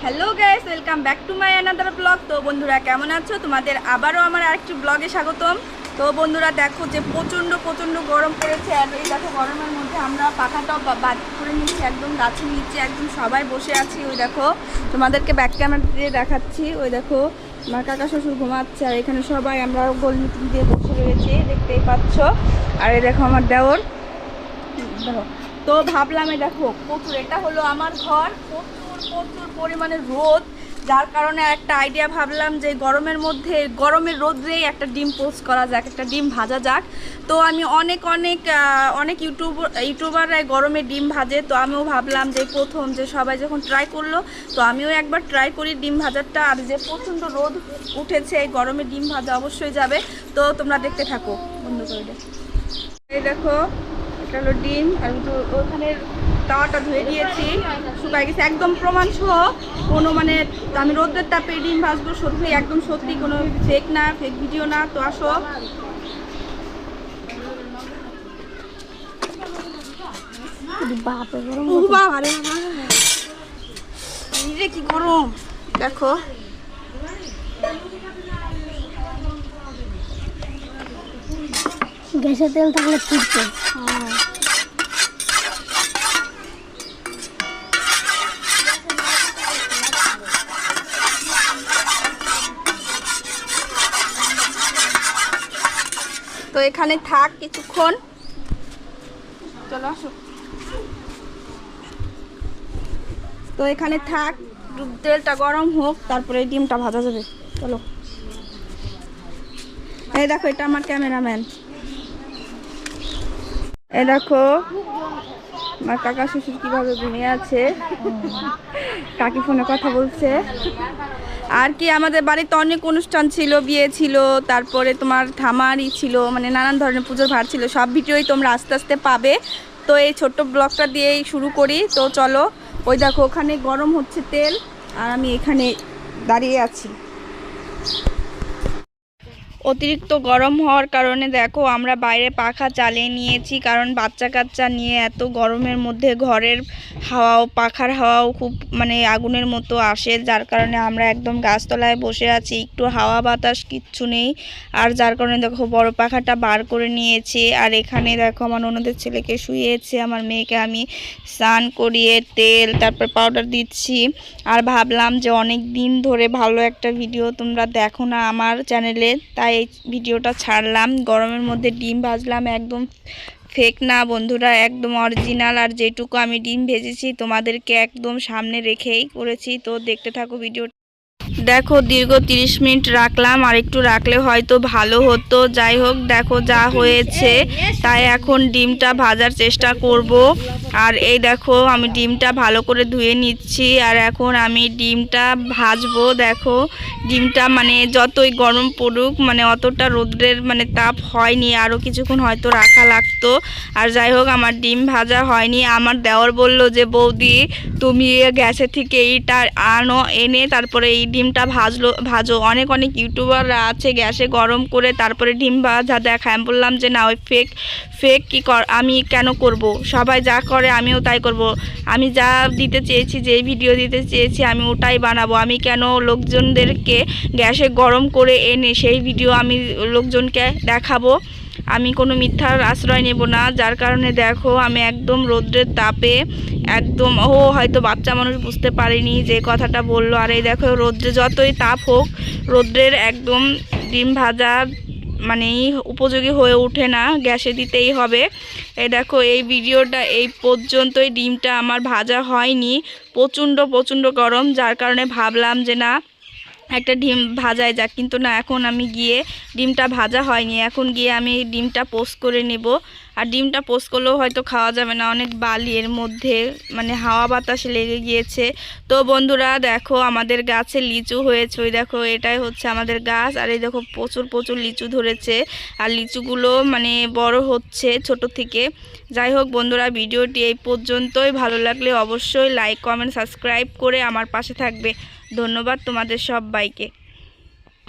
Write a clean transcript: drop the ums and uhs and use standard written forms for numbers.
Hello guys, welcome back to my another blog. তো বন্ধুরা কেমন আছো? তোমাদের আবারও আমার আরেকটি ব্লগে স্বাগতম। তো বন্ধুরা দেখো যে প্রচণ্ড গরম পড়েছে, আর এই দেখো গরমের মধ্যে আমরা পাখাটাও বাদ করে নিচ্ছি, একদম গাছের নিচে একদম সবাই বসে আছি। ওই দেখো তোমাদেরকে ব্যাক ক্যামেরা দিয়ে দেখাচ্ছি। ওই দেখো আমার কাকা শ্বশুর ঘুমাচ্ছে, আর এখানে সবাই আমরা গোল মিটিং দিয়ে বসে রয়েছি, দেখতেই পাচ্ছ। আর এই দেখো আমার দেওর। দেখো তো ভাবলাম এই দেখো প্রচুর, এটা হলো আমার ঘর, প্রচুর পরিমাণে রোদ, যার কারণে একটা আইডিয়া ভাবলাম যে গরমের মধ্যে গরমের রোদ্রেই একটা ডিম পোস্ট করা যাক, একটা ডিম ভাজা যাক। তো আমি অনেক ইউটিউবাররা গরমে ডিম ভাজে, তো আমিও ভাবলাম যে প্রথম যে সবাই যখন ট্রাই করলো, তো আমিও একবার ট্রাই করি ডিম ভাজারটা। আর যে প্রচণ্ড রোদ উঠেছে, এই গরমে ডিম ভাজা অবশ্যই যাবে। তো তোমরা দেখতে থাকো বন্ধ করে দে। এই দেখো এটা হলো ডিম, আর ওখানে তাওয়াটা ধুয়ে দিয়েছি, শুকাই গেছে একদম প্রমাণ সহ। কোনো মানে আমি রোদের তাপে ডিম ভাজবো, সত্যি একদম সত্যি, কোনো ফেক না, ফেক ভিডিও না। তো আসো, কি গরম দেখো। গ্যাসের তেল থাকলে ফুটবে। তো এখানে থাক কিছুক্ষণ, চলো আসো। তো এখানে থাক, তেলটা গরম হোক, তারপরে ডিমটা ভাজা যাবে। চলো। এই দেখো এটা আমার ক্যামেরাম্যান। এই দেখো আমার কাকা শ্বশুর কিভাবে ঘুমিয়ে আছে, কাকি ফোনে কথা বলছে। আর কি আমাদের বাড়িতে অনেক অনুষ্ঠান ছিল, বিয়ে ছিল, তারপরে তোমার ঠামারই ছিল, মানে নানান ধরনের পুজোর ভার ছিল। সব ভিডিওই তোমরা আস্তে আস্তে পাবে। তো এই ছোট্ট ব্লগটা দিয়েই শুরু করি। তো চলো, ওই দেখো ওখানে গরম হচ্ছে তেল, আর আমি এখানে দাঁড়িয়ে আছি। অতিরিক্ত গরম হওয়ার কারণে দেখো আমরা বাইরে পাখা চালিয়ে নিয়েছি, কারণ বাচ্চা কাচ্চা নিয়ে এত গরমের মধ্যে ঘরের হাওয়াও, পাখার হাওয়াও খুব মানে আগুনের মতো আসে, যার কারণে আমরা একদম গাছতলায় বসে আছি, একটু হাওয়া বাতাস কিচ্ছু নেই। আর যার কারণে দেখো বড় পাখাটা বার করে নিয়েছি। আর এখানে দেখো আমার ননদের ছেলেকে শুয়েছে, আমার মেয়েকে আমি স্নান করিয়ে তেল তারপর পাউডার দিচ্ছি। আর ভাবলাম যে অনেক দিন ধরে ভালো একটা ভিডিও তোমরা দেখো না আমার চ্যানেলে, তাই এই ভিডিওটা ছাড়লাম। গরমের মধ্যে ডিম ভাজলাম, একদম ফেক না বন্ধুরা, একদম অরিজিনাল। আর যেটুকু আমি ডিম ভেজেছি তোমাদেরকে একদম সামনে রেখেই করেছি। তো দেখতে থাকো ভিডিও। দেখো দীর্ঘ 30 মিনিট রাখলাম, আর একটু রাখলে হয়তো ভালো হতো। যাই হোক দেখো যা হয়েছে, তাই এখন ডিমটা ভাজার চেষ্টা করব। আর এই দেখো আমি ডিমটা ভালো করে ধুয়ে নিচ্ছি, আর এখন আমি ডিমটা ভাজবো। দেখো ডিমটা মানে যতই গরম পড়ুক, মানে অতটা রোদ্রের মানে তাপ হয়নি, আরও কিছুক্ষণ হয়তো রাখা লাগতো। আর যাই হোক আমার ডিম ভাজা হয়নি। আমার দেওর বলল যে বৌদি তুমি গ্যাসের থেকে এইটা এনে তারপরে এই ডিমটা ভাজো। অনেক ইউটিউবাররা আছে গ্যাসে গরম করে তারপরে ডিম ভাজা দেখায়। আমি বললাম যে না, ওই ফেক কি আমি কেন করব, সবাই যা করে আমিও তাই করব। আমি যা দিতে চেয়েছি, যে ভিডিও দিতে চেয়েছি আমি ওটাই বানাবো। আমি কেন লোকজনদেরকে গ্যাসে গরম করে এনে সেই ভিডিও আমি লোকজনকে দেখাবো? আমি কোনো মিথ্যার আশ্রয় নেব না। যার কারণে দেখো আমি একদম রৌদ্রের তাপে একদম, হয়তো বাচ্চা মানুষ বুঝতে পারেনি যে কথাটা বললো। আর এই দেখো রৌদ্রে যতই তাপ হোক, রৌদ্রের একদম ডিম ভাজা মানে উপযোগী হয়ে ওঠে না, গ্যাসে দিতেই হবে। এই দেখো এই ভিডিওটা এই পর্যন্তই, ডিমটা আমার ভাজা হয়নি, প্রচণ্ড গরম, যার কারণে ভাবলাম যে না একটা ডিম ভাজাই যাক। কিন্তু না, এখন আমি গিয়ে ডিমটা ভাজা হয়নি, এখন গিয়ে আমি ডিমটা পোস্ট করে নেব। আর ডিমটা পোস্ট করলেও হয়তো খাওয়া যাবে না, অনেক বালি এর মধ্যে, মানে হাওয়া বাতাসে লেগে গিয়েছে। তো বন্ধুরা দেখো আমাদের গাছে লিচু হয়েছে, ওই দেখো এটাই হচ্ছে আমাদের গাছ। আর এই দেখো প্রচুর লিচু ধরেছে, আর লিচুগুলো মানে বড় হচ্ছে ছোট থেকে। যাই হোক বন্ধুরা ভিডিওটি এই পর্যন্তই, ভালো লাগলে অবশ্যই লাইক কমেন্ট সাবস্ক্রাইব করে আমার পাশে থাকবে। ধন্যবাদ তোমাদের সবাইকে।